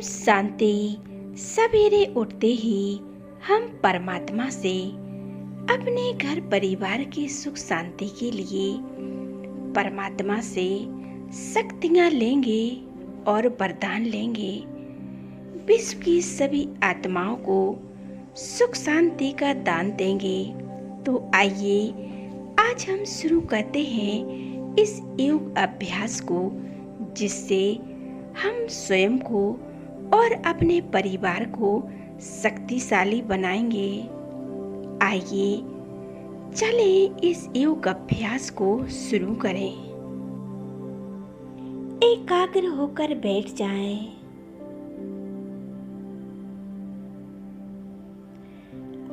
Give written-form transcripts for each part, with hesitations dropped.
शांति। सवेरे उठते ही हम परमात्मा से अपने घर परिवार की सुख शांति के लिए परमात्मा से शक्तियाँ लेंगे और वरदान लेंगे। विश्व की सभी आत्माओं को सुख शांति का दान देंगे। तो आइए आज हम शुरू करते हैं इस योग अभ्यास को, जिससे हम स्वयं को और अपने परिवार को शक्तिशाली बनाएंगे। आइए चले इस योग अभ्यास को शुरू करें। एकाग्र होकर बैठ जाएं।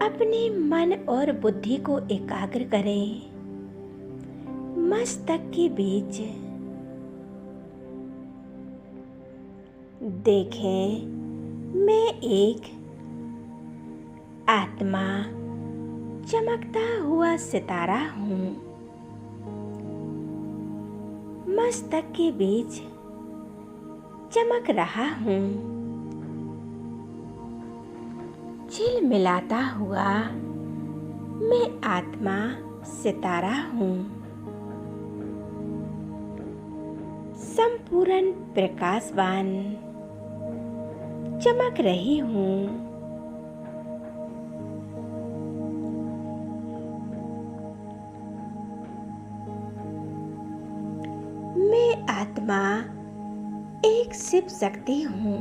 अपने मन और बुद्धि को एकाग्र करें। मस्तक के बीच देखें, मैं एक आत्मा चमकता हुआ सितारा हूँ। मस्तक के बीच चमक रहा हूँ। झिलमिलाता हुआ मैं आत्मा सितारा हूँ। संपूर्ण प्रकाशवान चमक रही हूँ। मैं आत्मा एक शिव शक्ति हूँ।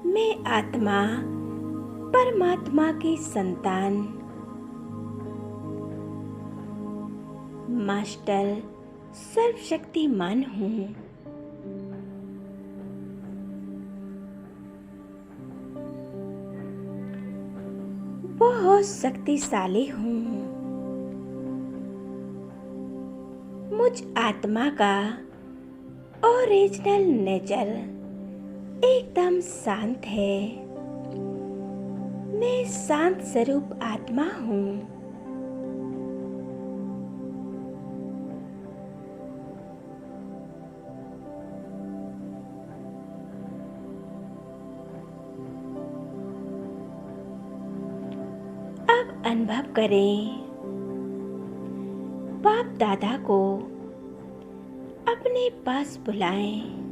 मैं आत्मा परमात्मा की संतान मास्टर सर्वशक्तिमान हूँ। बहुत शक्तिशाली हूँ। मुझ आत्मा का ओरिजिनल नेचर एकदम शांत है। मैं शांत स्वरूप आत्मा हूँ। अब अनुभव करें, बाप दादा को अपने पास बुलाएं।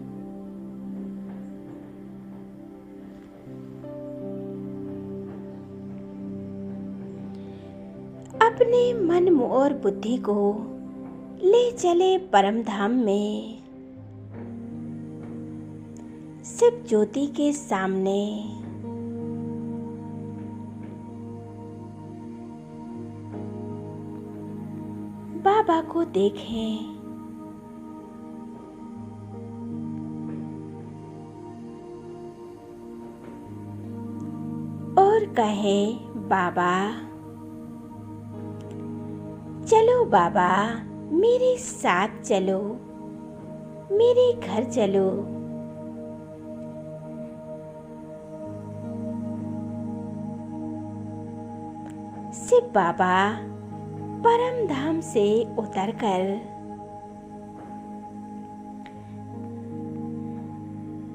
अपने मन और बुद्धि को ले चले परम धाम में, शिव ज्योति के सामने। बाबा को देखें। और कहे, बाबा चलो, बाबा मेरे साथ चलो, मेरे घर चलो। शिव बाबा परम धाम से उतरकर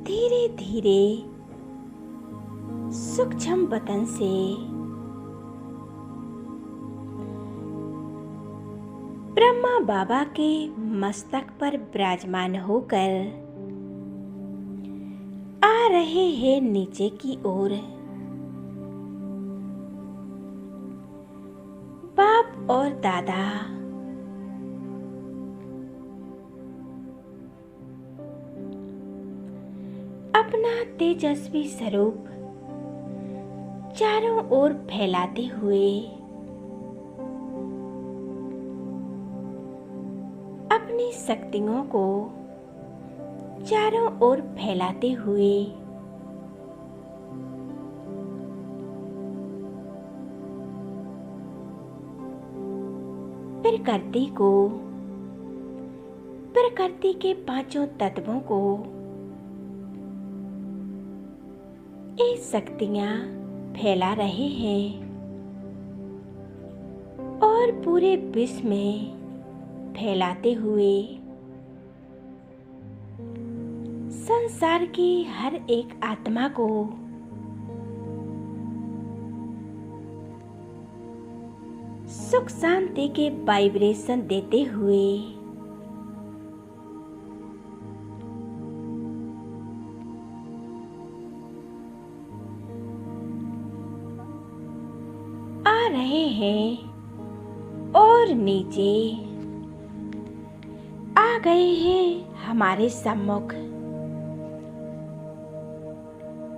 धीरे धीरे सूक्ष्म बदन से ब्रह्मा बाबा के मस्तक पर विराजमान होकर आ रहे हैं नीचे की ओर। बाप और दादा अपना तेजस्वी स्वरूप चारों ओर फैलाते हुए अपनी शक्तियों को चारों ओर फैलाते हुए प्रकृति के पांचों तत्वों को ये शक्तियां फैला रहे हैं और पूरे विश्व में फैलाते हुए संसार की हर एक आत्मा को सुख शांति के वाइब्रेशन देते हुए आ रहे हैं और नीचे आ गए हैं हमारे सम्मुख,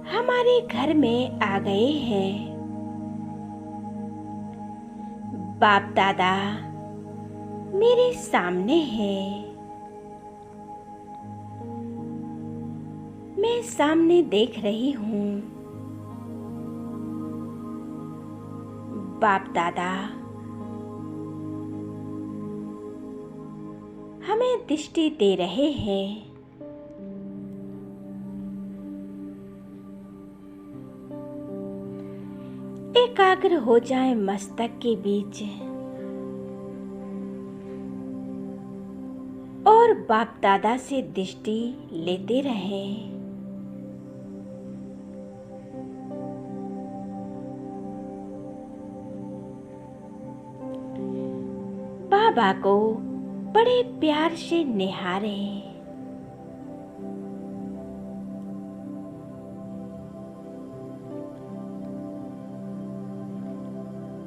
हमारे घर में आ गए हैं। बाप दादा मेरे सामने हैं, मैं सामने देख रही हूँ। बाप दादा हमें दृष्टि दे रहे हैं। एकाग्र हो जाए मस्तक के बीच और बाप दादा से दृष्टि लेते रहें। बाबा को बड़े प्यार से निहारें।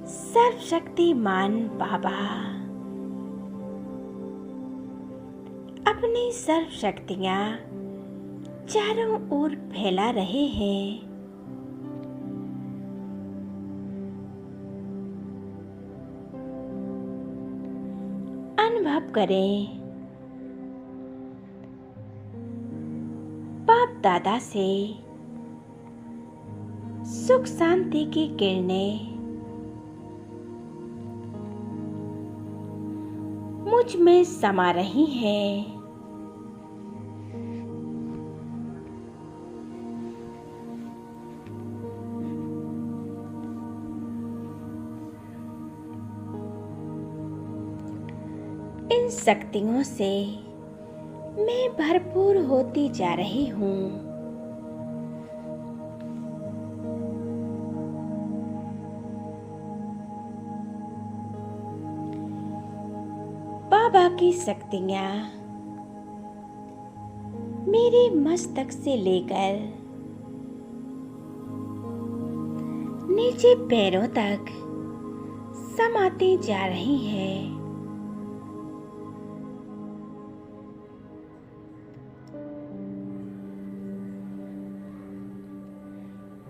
सर्वशक्तिमान बाबा अपनी सर्व शक्तियाँ चारों ओर फैला रहे हैं। अनुभव करें बाप दादा से सुख शांति की किरणें मुझ में समा रही हैं। इन शक्तियों से मैं भरपूर होती जा रही हूँ। बाबा की शक्तियाँ मेरे मस्तक से लेकर नीचे पैरों तक समाती जा रही हैं।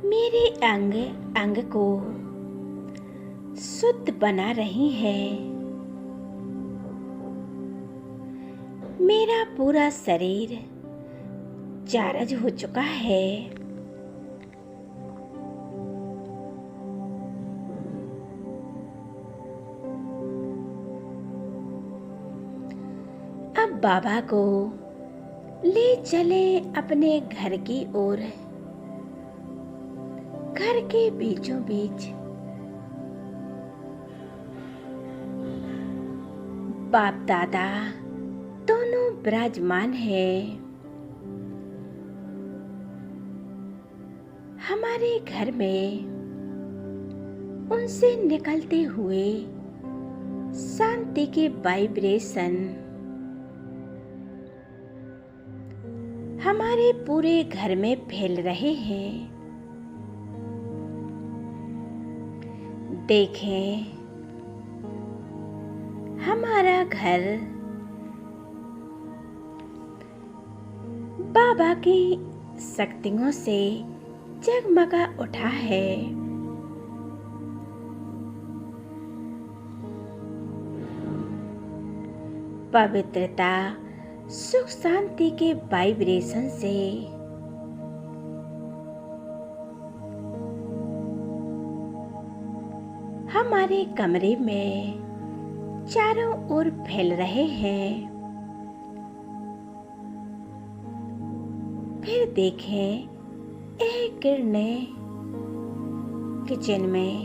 मेरे अंग अंग को शुद्ध बना रही है। मेरा पूरा शरीर चार्ज हो चुका है। अब बाबा को ले चले अपने घर की ओर। घर के बीचों बीच बाप दादा दोनों विराजमान हैं। हमारे घर में उनसे निकलते हुए शांति के वाइब्रेशन हमारे पूरे घर में फैल रहे हैं। देखें हमारा घर बाबा की शक्तियों से जगमगा उठा है। पवित्रता सुख शांति के वाइब्रेशन से हमारे कमरे में चारों ओर फैल रहे हैं। फिर देखें एक किरणें किचन में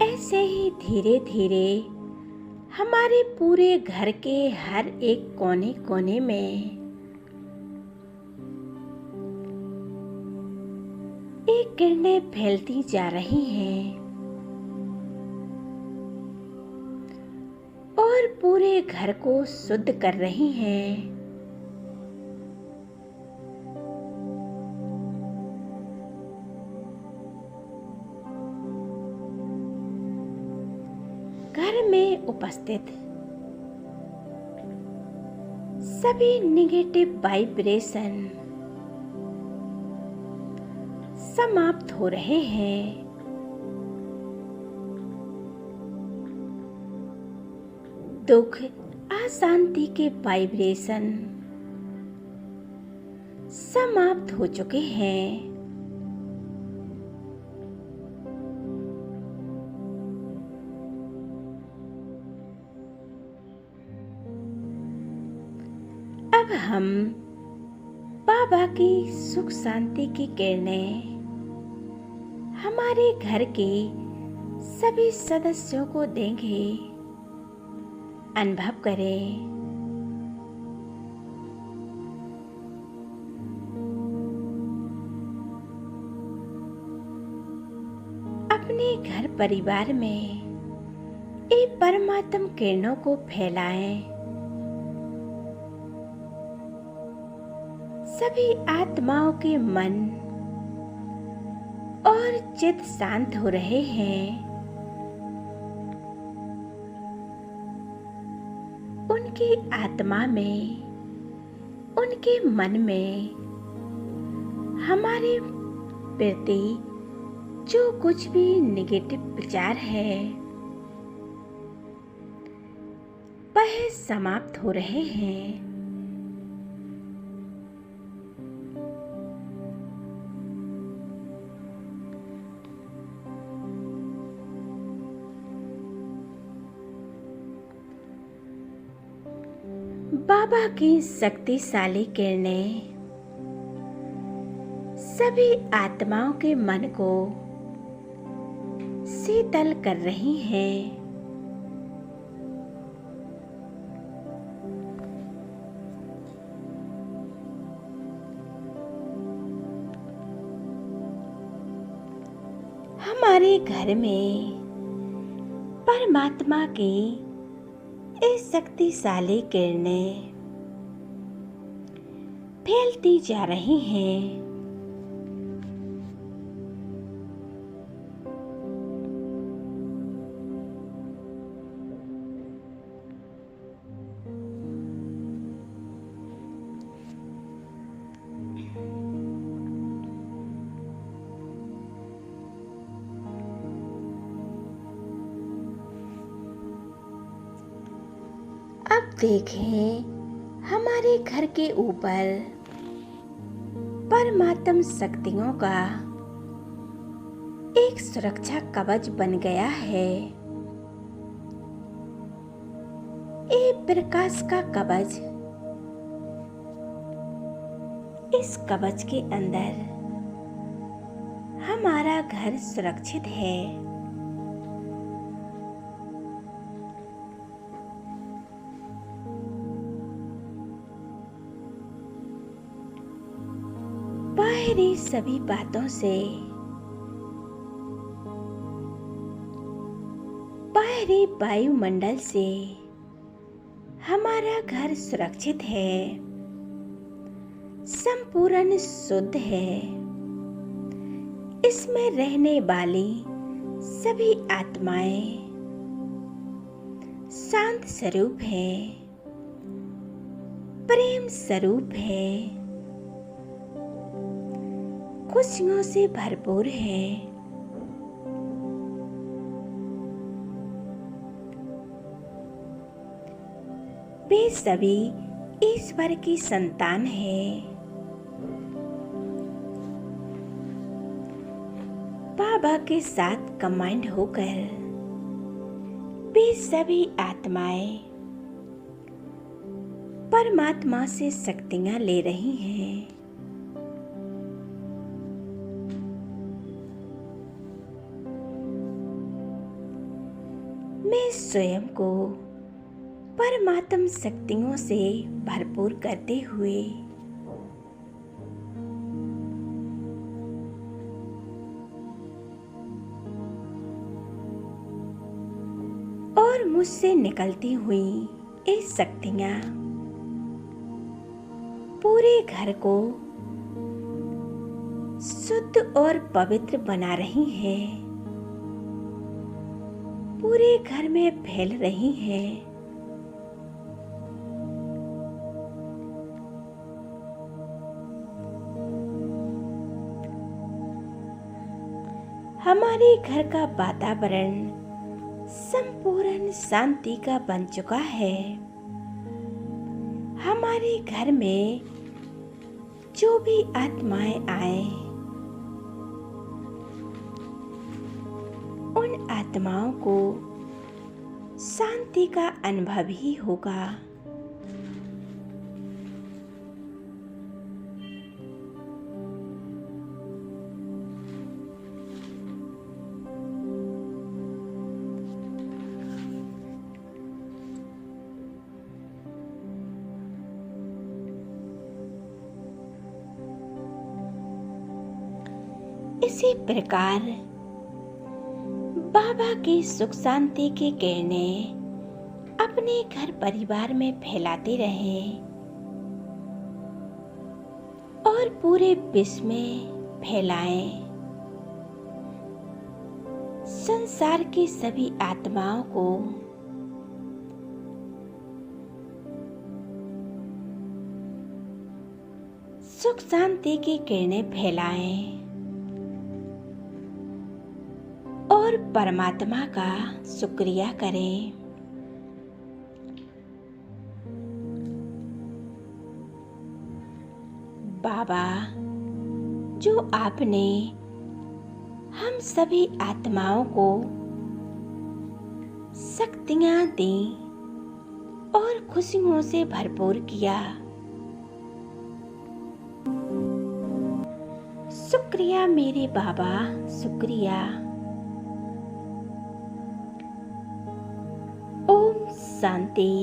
ऐसे ही धीरे धीरे हमारे पूरे घर के हर एक कोने कोने में ये किरणें फैलती जा रही हैं और पूरे घर को शुद्ध कर रही हैं। घर में उपस्थित सभी नेगेटिव वाइब्रेशन समाप्त हो रहे हैं। दुख, अशांति के वाइब्रेशन समाप्त हो चुके हैं। अब हम बाबा की सुख शांति की किरणें हमारे घर के सभी सदस्यों को देंगे। अनुभव करें। अपने घर परिवार में ये परमात्म किरणों को फैलाएं। सभी आत्माओं के मन और चित्त शांत हो रहे हैं। उनकी आत्मा में, उनके मन में हमारे प्रति जो कुछ भी नेगेटिव विचार है वह समाप्त हो रहे हैं। बाबा की शक्तिशाली किरणें सभी आत्माओं के मन को शीतल कर रही हैं। हमारे घर में परमात्मा की इस शक्तिशाली किरणें फैलती जा रही हैं। अब देखें हमारे घर के ऊपर परमात्म शक्तियों का एक सुरक्षा कवच बन गया है। ये प्रकाश का कवच, इस कवच के अंदर हमारा घर सुरक्षित है। बाहरी सभी बातों से, बाहरी वायुमंडल से हमारा घर सुरक्षित है, संपूर्ण शुद्ध है। इसमें रहने वाली सभी आत्माएं शांत स्वरूप है, प्रेम स्वरूप है, खुशियों से भरपूर है। वे सभी ईश्वर की संतान हैं। बाबा के साथ कंबाइंड होकर वे सभी आत्माएं परमात्मा से शक्तियां ले रही हैं। मैं स्वयं को परमात्म शक्तियों से भरपूर करते हुए और मुझसे निकलती हुई ये शक्तियां पूरे घर को शुद्ध और पवित्र बना रही हैं, पूरे घर में फैल रही हैं। हमारे घर का वातावरण संपूर्ण शांति का बन चुका है। हमारे घर में जो भी आत्माएं आए, उन आत्माओं को शांति का अनुभव ही होगा। इसी प्रकार बाबा की सुख शांति की किरणें अपने घर परिवार में फैलाते रहें और पूरे विश्व में फैलाएं। संसार की सभी आत्माओं को सुख शांति की किरणें फैलाएं और परमात्मा का शुक्रिया करें। बाबा, जो आपने हम सभी आत्माओं को शक्तियां दी और खुशियों से भरपूर किया, शुक्रिया मेरे बाबा, शुक्रिया। ओम शांति।